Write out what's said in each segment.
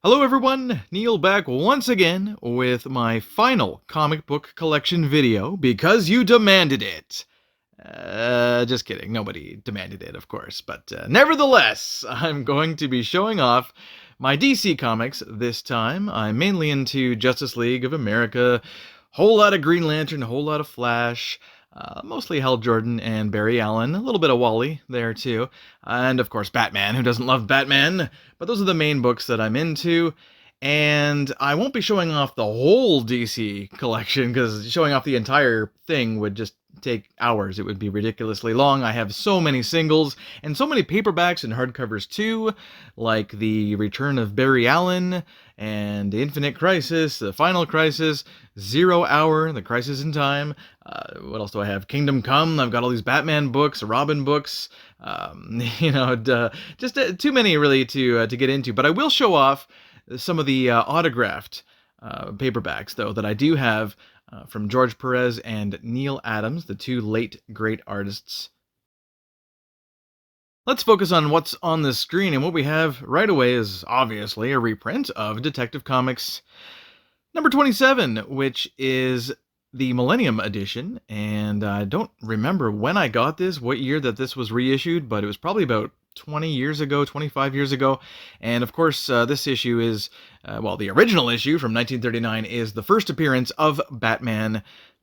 Hello everyone, Neil back once again with my final comic book collection video because you demanded it. Just kidding, nobody demanded it, of course, but nevertheless, I'm going to be showing off my DC comics this time. I'm mainly into Justice League of America, whole lot of Green Lantern, whole lot of Flash, mostly Hal Jordan and Barry Allen, a little bit of Wally there too, and of course Batman. Who doesn't love Batman? But those are the main books that I'm into. And I won't be showing off the whole DC collection because showing off the entire thing would just take hours. It would be ridiculously long. I have so many singles and so many paperbacks and hardcovers too, like The Return of Barry Allen and Infinite Crisis, The Final Crisis, 0 Hour, The Crisis in Time. What else do I have? Kingdom Come. I've got all these Batman books, Robin books. Just too many really to get into. But I will show off some of the autographed paperbacks, though, that I do have from George Perez and Neil Adams, the two late great artists. Let's focus on what's on the screen, and what we have right away is obviously a reprint of Detective Comics number 27, which is the Millennium Edition, and I don't remember when I got this, what year that this was reissued, but it was probably about 20 years ago, 25 years ago. And of course, this issue is, the original issue from 1939 is the first appearance of Batman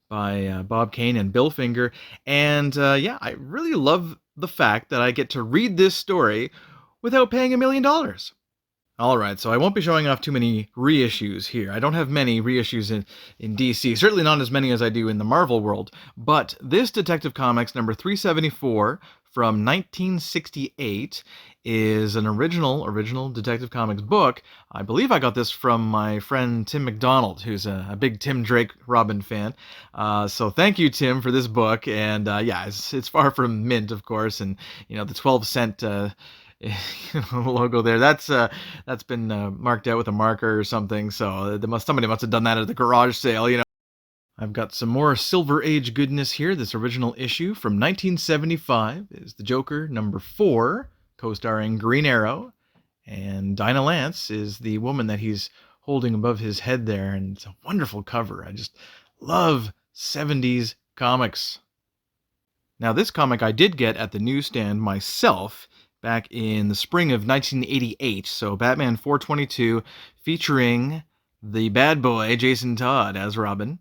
by Bob Kane and Bill Finger. And I really love the fact that I get to read this story without paying $1 million. Alright, so I won't be showing off too many reissues here. I don't have many reissues in DC, certainly not as many as I do in the Marvel world, but this Detective Comics number 374 from 1968 is an original Detective Comics book. I believe I got this from my friend Tim McDonald, who's a big Tim Drake Robin fan. So thank you, Tim, for this book, and it's far from mint, of course, and the 12-cent logo there, that's been marked out with a marker or something, so somebody must have done that at the garage sale. I've got some more Silver Age goodness here. This original issue from 1975 is The Joker number 4, co-starring Green Arrow, and Dinah Lance is the woman that he's holding above his head there, and it's a wonderful cover. I just love 70s comics. Now, this comic I did get at the newsstand myself back in the spring of 1988, so Batman 422, featuring the bad boy Jason Todd as Robin,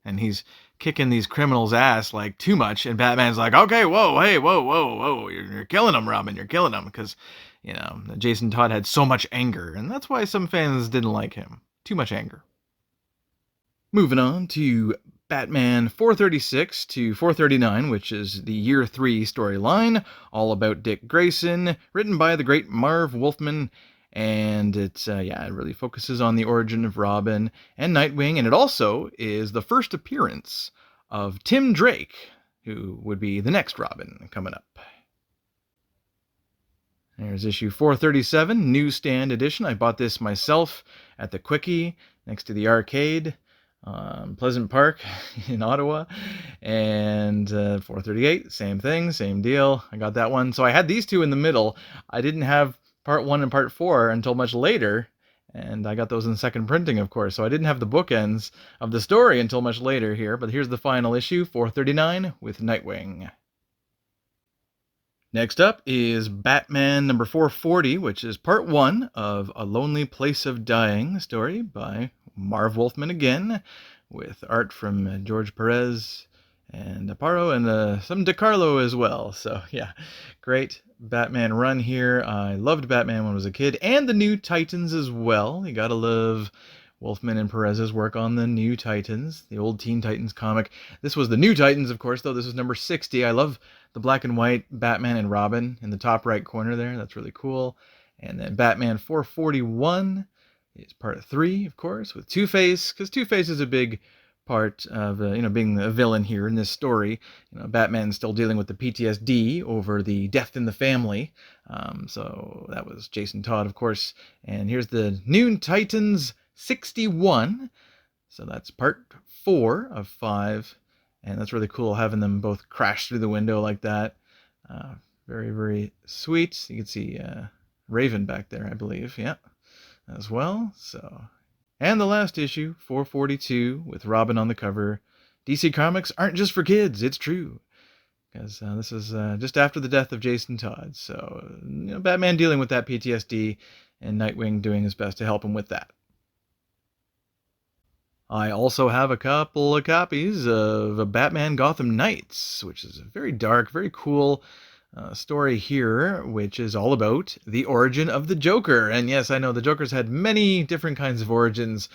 and he's kicking these criminals' ass like too much, and Batman's like, okay, whoa, hey, whoa, you're killing them, Robin, you're killing them, because, Jason Todd had so much anger, and that's why some fans didn't like him. Too much anger. Moving on to Batman 436 to 439, which is the Year 3 storyline, all about Dick Grayson, written by the great Marv Wolfman, and it really focuses on the origin of Robin and Nightwing, and it also is the first appearance of Tim Drake, who would be the next Robin coming up. There's issue 437, newsstand edition. I bought this myself at the Quickie next to the arcade. Pleasant Park in Ottawa, and 438, same thing, same deal. I got that one. So I had these two in the middle. I didn't have part 1 and part 4 until much later, and I got those in second printing, of course, so I didn't have the bookends of the story until much later here, but here's the final issue, 439, with Nightwing. Next up is Batman number 440, which is part 1 of A Lonely Place of Dying, story by Marv Wolfman again, with art from George Perez and Aparo, and some DeCarlo as well. So yeah, great Batman run here. I loved Batman when I was a kid, and the New Titans as well. You gotta love Wolfman and Perez's work on the New Titans, the old Teen Titans comic. This was the New Titans, of course, though. This is number 60. I love the black and white Batman and Robin in the top right corner there. That's really cool. And then Batman 441 is part 3, of course, with Two-Face, because Two-Face is a big part of being a villain here in this story. Batman's still dealing with the PTSD over the death in the family. So that was Jason Todd, of course. And here's the New Titans 61. So that's part 4 of 5. And that's really cool, having them both crash through the window like that. Very, very sweet. You can see Raven back there, I believe. Yeah. as well. So, and the last issue, 442, with Robin on the cover. DC Comics aren't just for kids, it's true. Because this is just after the death of Jason Todd. So, Batman dealing with that PTSD and Nightwing doing his best to help him with that. I also have a couple of copies of Batman Gotham Knights, which is a very dark, very cool story here, which is all about the origin of the Joker. And yes, I know the Joker's had many different kinds of origins.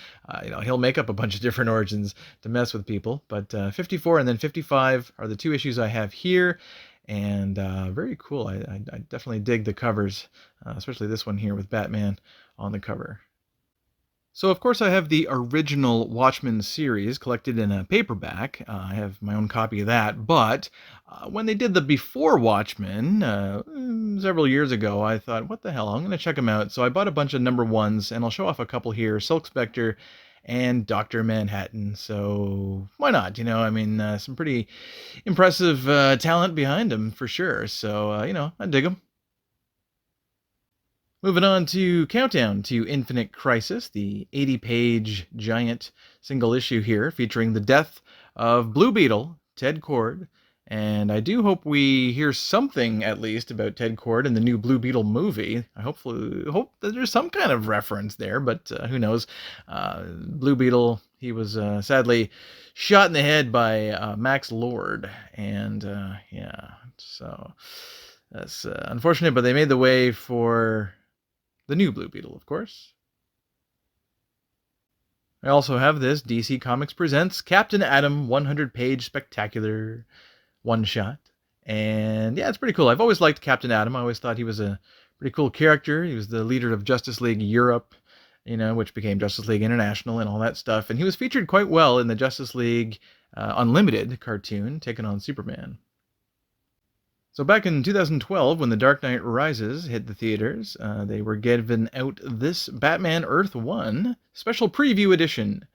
He'll make up a bunch of different origins to mess with people. But 54 and then 55 are the two issues I have here. And very cool. I definitely dig the covers, especially this one here with Batman on the cover. So, of course, I have the original Watchmen series collected in a paperback. I have my own copy of that. But when they did the Before Watchmen several years ago, I thought, what the hell? I'm going to check them out. So I bought a bunch of number ones, and I'll show off a couple here. Silk Spectre and Dr. Manhattan. So why not? Some pretty impressive talent behind them for sure. So, I dig them. Moving on to Countdown to Infinite Crisis, the 80-page giant single issue here featuring the death of Blue Beetle, Ted Kord. And I do hope we hear something at least about Ted Kord in the new Blue Beetle movie. I hope that there's some kind of reference there, but who knows. Blue Beetle, he was sadly shot in the head by Max Lord. And so that's unfortunate, but they made the way for the new Blue Beetle, of course. I also have this DC Comics Presents Captain Atom 100-page spectacular one-shot. And yeah, it's pretty cool. I've always liked Captain Atom. I always thought he was a pretty cool character. He was the leader of Justice League Europe, which became Justice League International and all that stuff. And he was featured quite well in the Justice League Unlimited cartoon, taking on Superman. So back in 2012, when The Dark Knight Rises hit the theaters, they were given out this Batman Earth 1 special preview edition,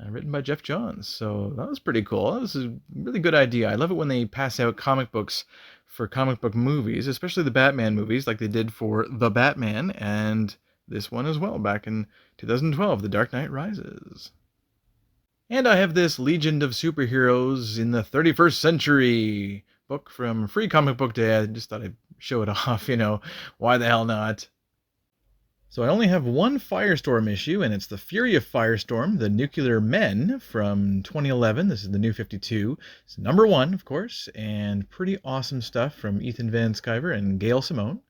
written by Jeff Johns. So that was pretty cool. That was a really good idea. I love it when they pass out comic books for comic book movies, especially the Batman movies, like they did for The Batman, and this one as well, back in 2012, The Dark Knight Rises. And I have this Legion of Superheroes in the 31st Century book from Free Comic Book Day. I just thought I'd show it off, why the hell not? So I only have one Firestorm issue, and it's the Fury of Firestorm, the Nuclear Men from 2011. This is the New 52. It's number 1, of course, and pretty awesome stuff from Ethan Van Sciver and Gail Simone.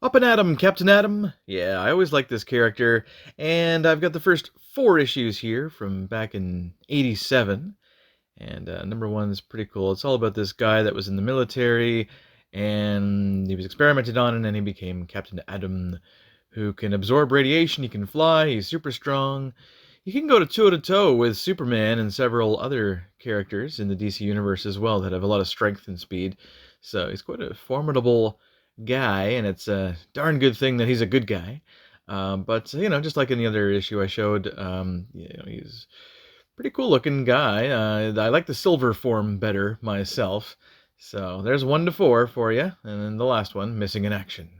Up and Atom, Captain Atom. Yeah, I always liked this character, and I've got the first 4 issues here from back in 87. And number 1 is pretty cool. It's all about this guy that was in the military, and he was experimented on, and then he became Captain Atom, who can absorb radiation, he can fly, he's super strong. He can go toe-to-toe with Superman and several other characters in the DC universe as well that have a lot of strength and speed. So he's quite a formidable guy, and it's a darn good thing that he's a good guy. But just like in the other issue I showed, he's pretty cool looking guy. I like the silver form better myself. So there's 1 to 4 for you. And then the last one, Missing in Action.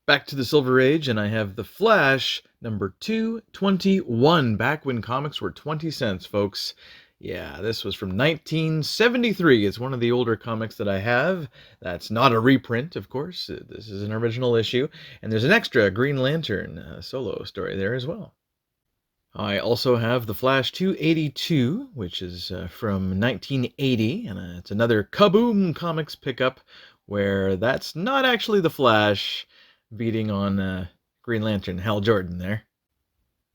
Back to the Silver Age, and I have The Flash, number 221, back when comics were 20 cents, folks. Yeah, this was from 1973. It's one of the older comics that I have. That's not a reprint, of course. This is an original issue. And there's an extra Green Lantern solo story there as well. I also have The Flash 282, which is from 1980, and it's another Kaboom Comics pickup, where that's not actually The Flash beating on Green Lantern Hal Jordan there.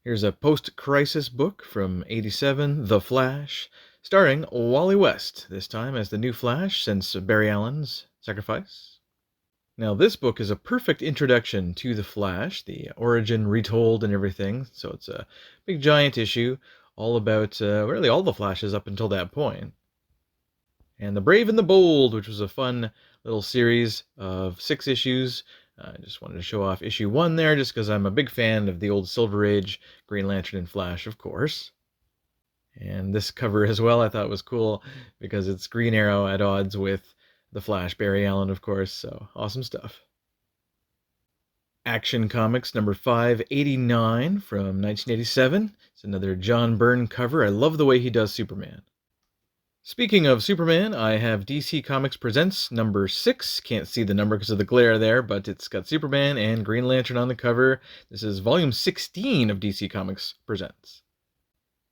Here's a post-crisis book from 87, The Flash, starring Wally West, this time as the new Flash since Barry Allen's sacrifice. Now, this book is a perfect introduction to The Flash, the origin retold and everything. So it's a big giant issue all about really all the Flashes up until that point. And The Brave and the Bold, which was a fun little series of 6 issues. I just wanted to show off issue 1 there, just because I'm a big fan of the old Silver Age Green Lantern and Flash, of course. And this cover as well I thought was cool, because it's Green Arrow at odds with the Flash, Barry Allen, of course, so awesome stuff. Action Comics number 589 from 1987. It's another John Byrne cover. I love the way he does Superman. Speaking of Superman, I have DC Comics Presents number 6. Can't see the number because of the glare there, but it's got Superman and Green Lantern on the cover. This is volume 16 of DC Comics Presents.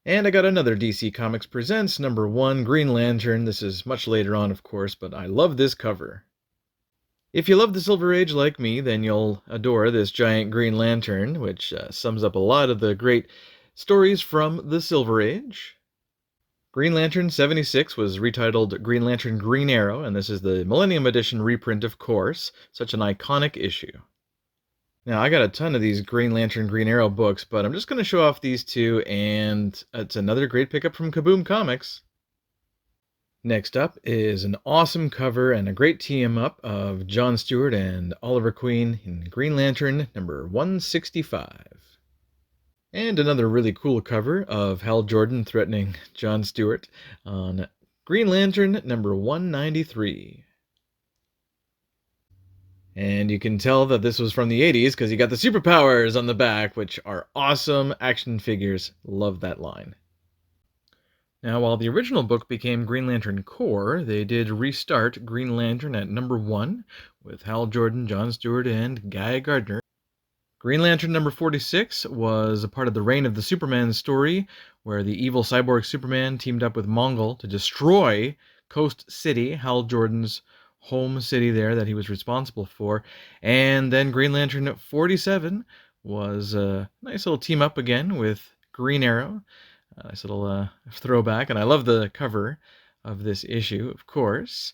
And I got another DC Comics Presents number 1, Green Lantern. This is much later on, of course, but I love this cover. If you love the Silver Age like me, then you'll adore this giant Green Lantern, which sums up a lot of the great stories from the Silver Age. Green Lantern 76 was retitled Green Lantern Green Arrow, and this is the Millennium Edition reprint, of course. Such an iconic issue. Now, I got a ton of these Green Lantern Green Arrow books, but I'm just going to show off these two, and it's another great pickup from Kaboom Comics. Next up is an awesome cover and a great team-up of John Stewart and Oliver Queen in Green Lantern number 165. And another really cool cover of Hal Jordan threatening John Stewart on Green Lantern number 193. And you can tell that this was from the 80s because you got the superpowers on the back, which are awesome action figures. Love that line. Now, while the original book became Green Lantern Corps, they did restart Green Lantern at number 1 with Hal Jordan, John Stewart, and Guy Gardner. Green Lantern number 46 was a part of the Reign of the Superman story, where the evil cyborg Superman teamed up with Mongol to destroy Coast City, Hal Jordan's home city there that he was responsible for. And then Green Lantern 47 was a nice little team up again with Green Arrow. A nice little throwback, and I love the cover of this issue, of course.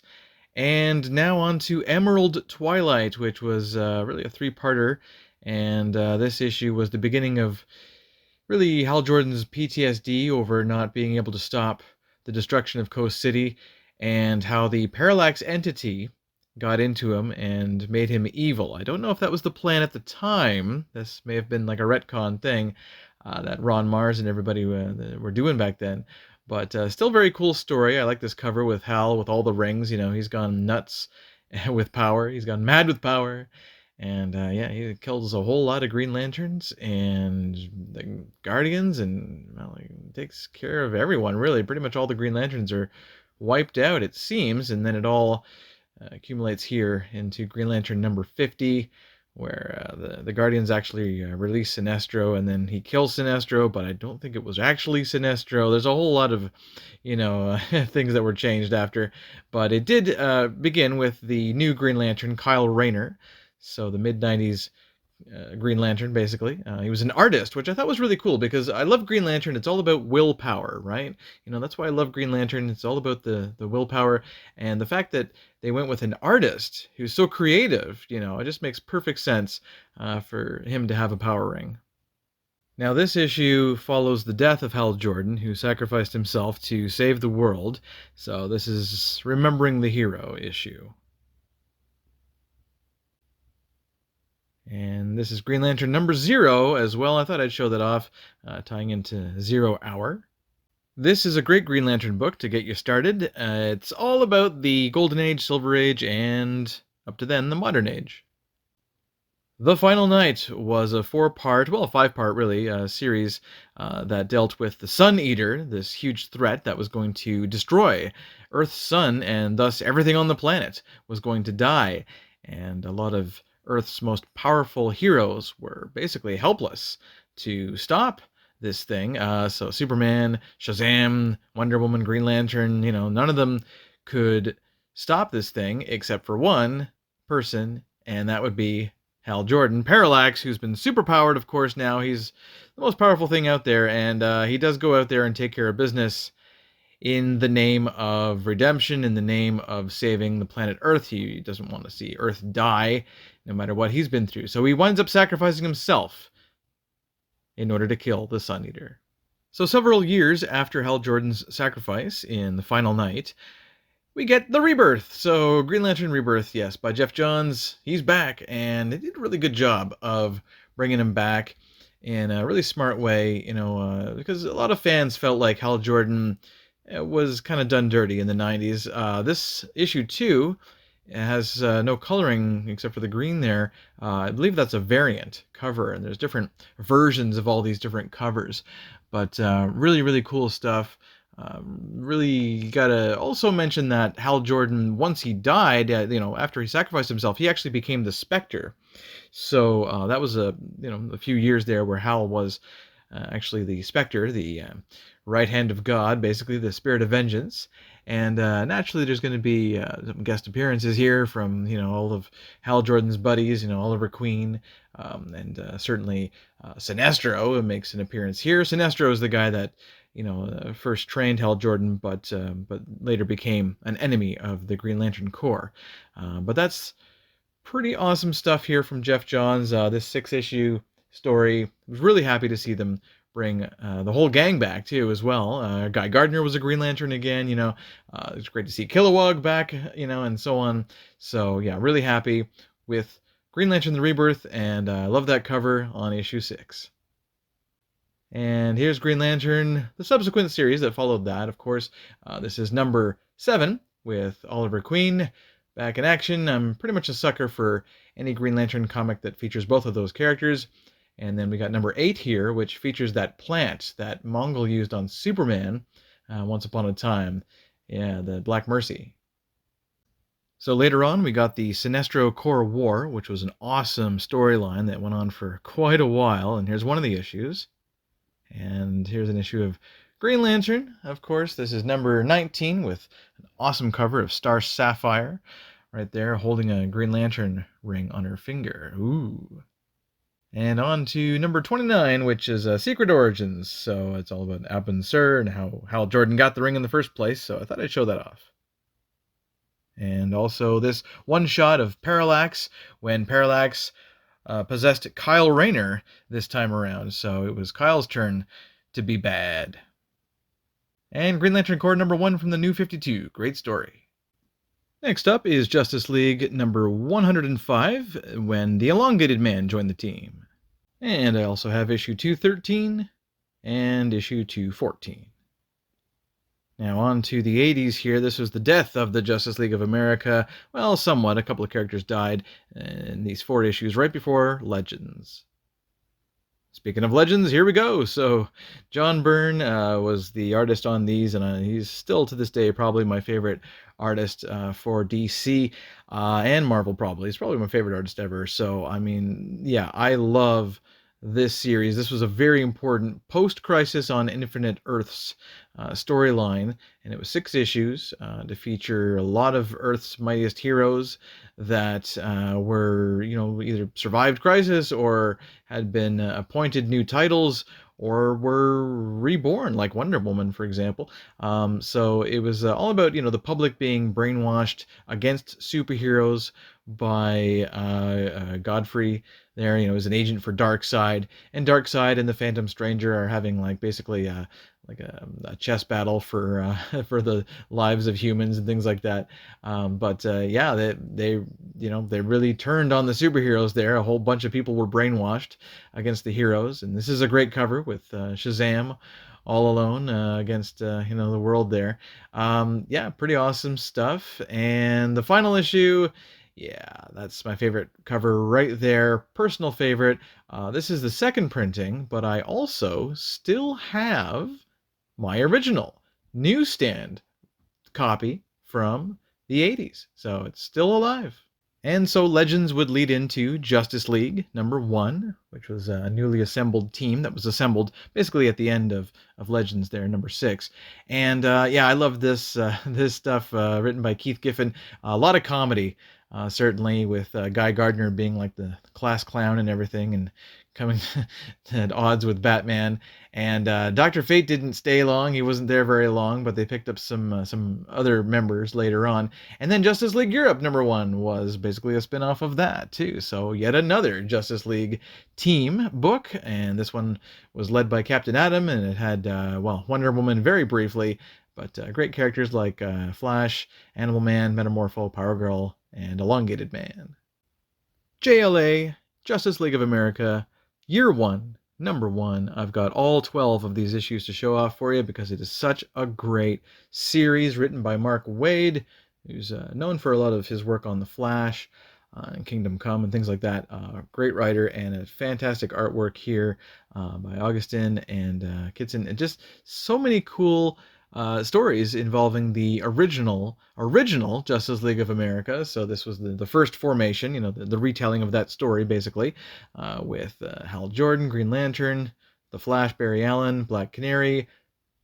And now on to Emerald Twilight, which was really a three-parter, and this issue was the beginning of really Hal Jordan's PTSD over not being able to stop the destruction of Coast City, and how the Parallax entity got into him and made him evil. I don't know if that was the plan at the time. This may have been like a retcon thing that Ron Mars and everybody were doing back then. But still very cool story. I like this cover with Hal with all the rings. You know, he's gone nuts with power. He's gone mad with power. And yeah, he kills a whole lot of Green Lanterns and the Guardians, and well, he takes care of everyone, really. Pretty much all the Green Lanterns are wiped out, it seems, and then it all accumulates here into Green Lantern number 50, where the Guardians actually release Sinestro, and then he kills Sinestro, but I don't think it was actually Sinestro. There's a whole lot of, you know, things that were changed after, but it did begin with the new Green Lantern, Kyle Rayner, so the mid-90s Green Lantern, basically. He was an artist, which I thought was really cool, because I love Green Lantern. It's all about willpower, right? You know, that's why I love Green Lantern. It's all about the willpower, and the fact that they went with an artist who's so creative, you know, it just makes perfect sense for him to have a power ring. Now, this issue follows the death of Hal Jordan, who sacrificed himself to save the world, so this is Remembering the Hero issue. And this is Green Lantern number 0 as well. I thought I'd show that off, tying into 0 Hour. This is a great Green Lantern book to get you started. It's all about the Golden Age, Silver Age, and up to then, the Modern Age. The Final Night was a 4-part, well, a 5-part really, series that dealt with the Sun Eater, this huge threat that was going to destroy Earth's sun, and thus everything on the planet was going to die. And a lot of Earth's most powerful heroes were basically helpless to stop this thing. So Superman, Shazam, Wonder Woman, Green Lantern, you know, none of them could stop this thing except for one person, and that would be Hal Jordan. Parallax, who's been superpowered, of course, now. He's the most powerful thing out there, and he does go out there and take care of business in the name of redemption, in the name of saving the planet Earth. He doesn't want to see Earth die, no matter what he's been through. So he winds up sacrificing himself in order to kill the Sun Eater. So several years after Hal Jordan's sacrifice in The Final Night, we get the rebirth. So Green Lantern Rebirth, yes, by Jeff Johns. He's back, and they did a really good job of bringing him back in a really smart way, you know, because a lot of fans felt like Hal Jordan was kind of done dirty in the 90s. This issue 2 It has no coloring except for the green there. I believe that's a variant cover, and there's different versions of all these different covers. But really, really cool stuff. Really gotta also mention that Hal Jordan, once he died, after he sacrificed himself, he actually became the Spectre. So that was a few years there where Hal was actually the Spectre, the right hand of God, basically the spirit of vengeance. And naturally, there's going to be some guest appearances here from all of Hal Jordan's buddies, Oliver Queen, and certainly Sinestro makes an appearance here. Sinestro is the guy that first trained Hal Jordan, but later became an enemy of the Green Lantern Corps. But that's pretty awesome stuff here from Jeff Johns. This 6-issue story, was really happy to see them bring the whole gang back too as well. Guy Gardner was a Green Lantern again. It's great to see Kilowog back. And so on. So yeah, really happy with Green Lantern: The Rebirth, and I love that cover on issue 6. And here's Green Lantern, the subsequent series that followed that, of course. This is number 7 with Oliver Queen back in action. I'm pretty much a sucker for any Green Lantern comic that features both of those characters. And then we got number 8 here, which features that plant that Mongol used on Superman once upon a time. Yeah, the Black Mercy. So later on, we got the Sinestro Corps War, which was an awesome storyline that went on for quite a while. And here's one of the issues. And here's an issue of Green Lantern, of course. This is number 19 with an awesome cover of Star Sapphire right there holding a Green Lantern ring on her finger. Ooh. And on to number 29, which is Secret Origins. So it's all about Abin Sur and how Hal Jordan got the ring in the first place. So I thought I'd show that off. And also this one shot of Parallax when Parallax possessed Kyle Rayner this time around, so it was Kyle's turn to be bad. And Green Lantern Corps number 1 from the New 52. Great story. Next up is Justice League number 105, when the Elongated Man joined the team. And I also have issue 213 and issue 214. Now on to the 80s here. This was the death of the Justice League of America. Well, somewhat. A couple of characters died in these 4 issues right before Legends. Speaking of Legends, here we go. So John Byrne was the artist on these, and he's still to this day probably my favorite artist for DC and Marvel probably. He's probably my favorite artist ever. So, I mean, yeah, I love this series. This was a very important post-Crisis on Infinite Earths storyline, and it was 6 issues to feature a lot of Earth's mightiest heroes that were, either survived Crisis or had been appointed new titles or were reborn, like Wonder Woman, for example. So it was all about, the public being brainwashed against superheroes by Godfrey there, as an agent for Darkseid. And Darkseid and the Phantom Stranger are having basically a chess battle for for the lives of humans and things like that. Yeah, they really turned on the superheroes there. A whole bunch of people were brainwashed against the heroes, and this is a great cover with Shazam all alone against the world there. Yeah, pretty awesome stuff. And the final issue, yeah, that's my favorite cover right there. Personal favorite. This is the second printing, but I also still have my original newsstand copy from the 80s. So it's still alive. And so Legends would lead into Justice League number 1, which was a newly assembled team that was assembled basically at the end of Legends there, number 6. And yeah, I love this this stuff written by Keith Giffen. A lot of comedy, certainly, with Guy Gardner being like the class clown and everything, and coming at odds with Batman. And Dr. Fate didn't stay long. He wasn't there very long, but they picked up some other members later on. And then Justice League Europe number 1 was basically a spin-off of that too. So yet another Justice League team book, and this one was led by Captain Atom, and it had Wonder Woman very briefly, but great characters like Flash, Animal Man, Metamorpho, Power Girl, and Elongated Man. JLA, Justice League of America, Year 1, number 1. I've got all 12 of these issues to show off for you because it is such a great series written by Mark Waid. who's known for a lot of his work on The Flash and Kingdom Come and things like that. Great writer and a fantastic artwork here by Augustin and Kitson, and just so many cool stories involving the original Justice League of America. So this was the first formation, the retelling of that story, basically, with Hal Jordan, Green Lantern, The Flash, Barry Allen, Black Canary,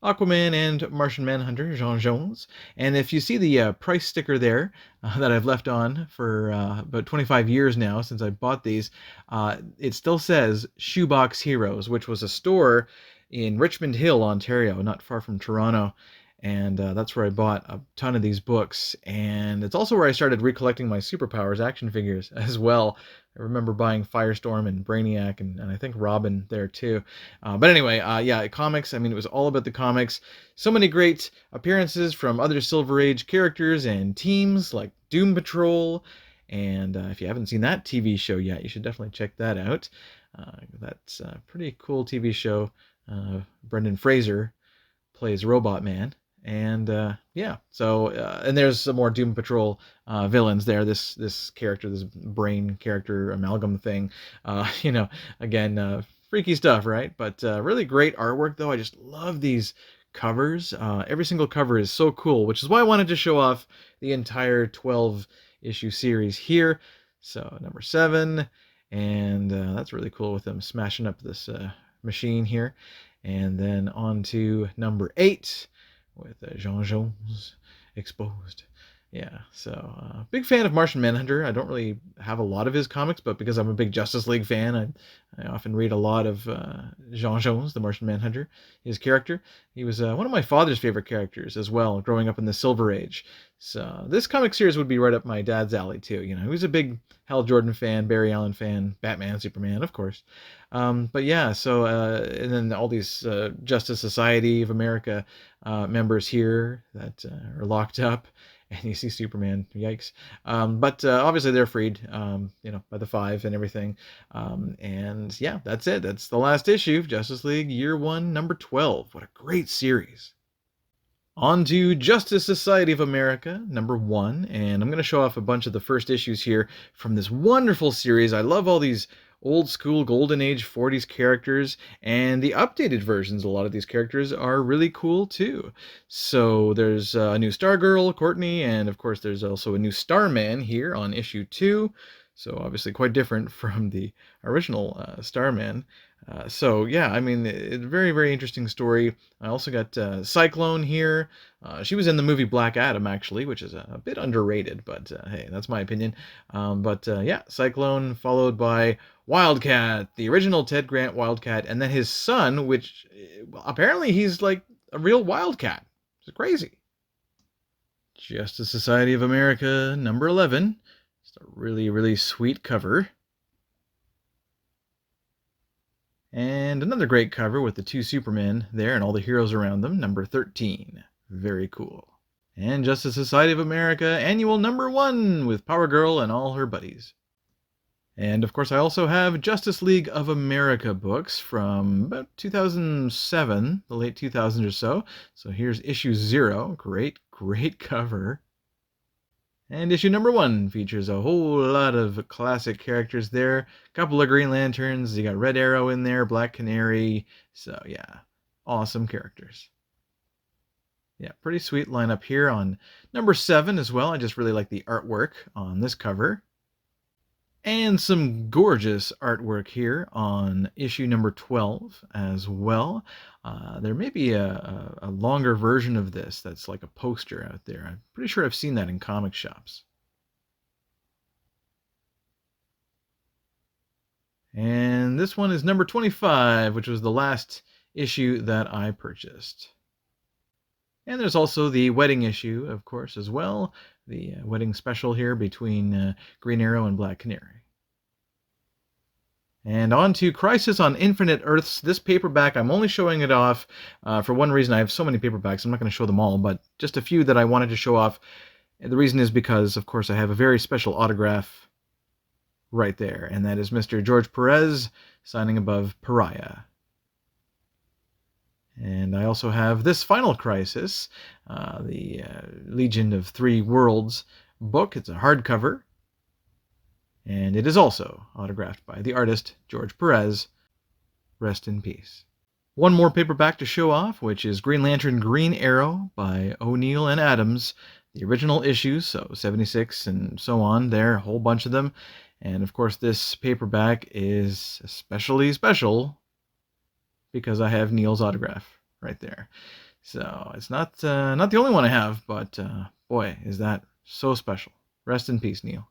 Aquaman, and Martian Manhunter, Jean Jones. And if you see the price sticker there that I've left on for about 25 years now since I bought these, it still says Shoebox Heroes, which was a store in Richmond Hill, Ontario, not far from Toronto. And that's where I bought a ton of these books. And it's also where I started recollecting my Superpowers action figures as well. I remember buying Firestorm and Brainiac and I think Robin there too. But anyway, yeah, comics. I mean, it was all about the comics. So many great appearances from other Silver Age characters and teams like Doom Patrol. And if you haven't seen that TV show yet, you should definitely check that out. That's a pretty cool TV show. Brendan Fraser plays Robot Man. And yeah, so and there's some more Doom Patrol villains there. This character, this brain character amalgam thing, again, freaky stuff, right? But really great artwork, though. I just love these covers. Every single cover is so cool, which is why I wanted to show off the entire 12-issue series here. So number 7, and that's really cool with them smashing up this machine here. And then on to number 8 with Jean Jones exposed. Yeah, so big fan of Martian Manhunter. I don't really have a lot of his comics, but because I'm a big Justice League fan, I often read a lot of Jean Jones, the Martian Manhunter, his character. He was one of my father's favorite characters as well, growing up in the Silver Age. So this comic series would be right up my dad's alley too. He was a big Hal Jordan fan, Barry Allen fan, Batman, Superman, of course. But yeah, so and then all these Justice Society of America members here that are locked up. And you see Superman, yikes. But obviously they're freed, by the 5 and everything. And yeah, that's it. That's the last issue of Justice League Year 1, number 12. What a great series. On to Justice Society of America, number 1. And I'm going to show off a bunch of the first issues here from this wonderful series. I love all these old school golden age 40s characters, and the updated versions, a lot of these characters are really cool too. So there's a new Stargirl, Courtney, and of course there's also a new Starman here on issue 2. So obviously quite different from the original Starman. So yeah, I mean, it's a very, very interesting story. I also got Cyclone here. She was in the movie Black Adam, actually, which is a bit underrated, but hey, that's my opinion. But yeah, Cyclone followed by Wildcat, the original Ted Grant Wildcat, and then his son, which apparently he's like a real Wildcat. It's crazy. Justice Society of America, number 11. Just a really, really sweet cover. And another great cover with the 2 Supermen there and all the heroes around them, number 13. Very cool. And Justice Society of America, annual number 1 with Power Girl and all her buddies. And of course I also have Justice League of America books from about 2007, the late 2000s or so. So here's issue 0. Great, great cover. And issue number 1 features a whole lot of classic characters there. A couple of Green Lanterns. You got Red Arrow in there, Black Canary. So yeah, awesome characters. Yeah, pretty sweet lineup here on number 7 as well. I just really like the artwork on this cover. And some gorgeous artwork here on issue number 12 as well. There may be a longer version of this that's like a poster out there. I'm pretty sure I've seen that in comic shops. And this one is number 25, which was the last issue that I purchased. And there's also the wedding issue, of course, as well. The wedding special here between Green Arrow and Black Canary. And on to Crisis on Infinite Earths. This paperback, I'm only showing it off for one reason. I have so many paperbacks, I'm not going to show them all, but just a few that I wanted to show off. And the reason is because, of course, I have a very special autograph right there, and that is Mr. George Perez signing above Pariah. And I also have this Final Crisis, the Legion of Three Worlds book. It's a hardcover, and it is also autographed by the artist George Perez. Rest in peace. One more paperback to show off, which is Green Lantern Green Arrow by O'Neill and Adams. The original issues, so 76 and so on, there, a whole bunch of them. And of course, this paperback is especially special because I have Neil's autograph right there. So it's not the only one I have, but boy, is that so special. Rest in peace, Neil.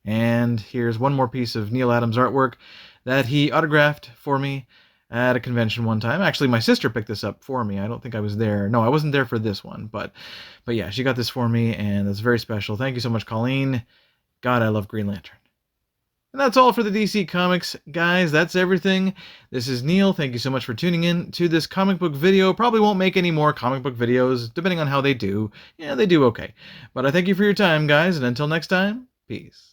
And here's one more piece of Neil Adams artwork that he autographed for me at a convention one time. Actually, my sister picked this up for me. I don't think I was there. No, I wasn't there for this one, but yeah, she got this for me, and that's very special. Thank you so much, Colleen. God, I love Green Lantern. And that's all for the DC Comics, guys. That's everything. This is Neil. Thank you so much for tuning in to this comic book video. Probably won't make any more comic book videos, depending on how they do. Yeah, they do okay. But I thank you for your time, guys, and until next time, peace.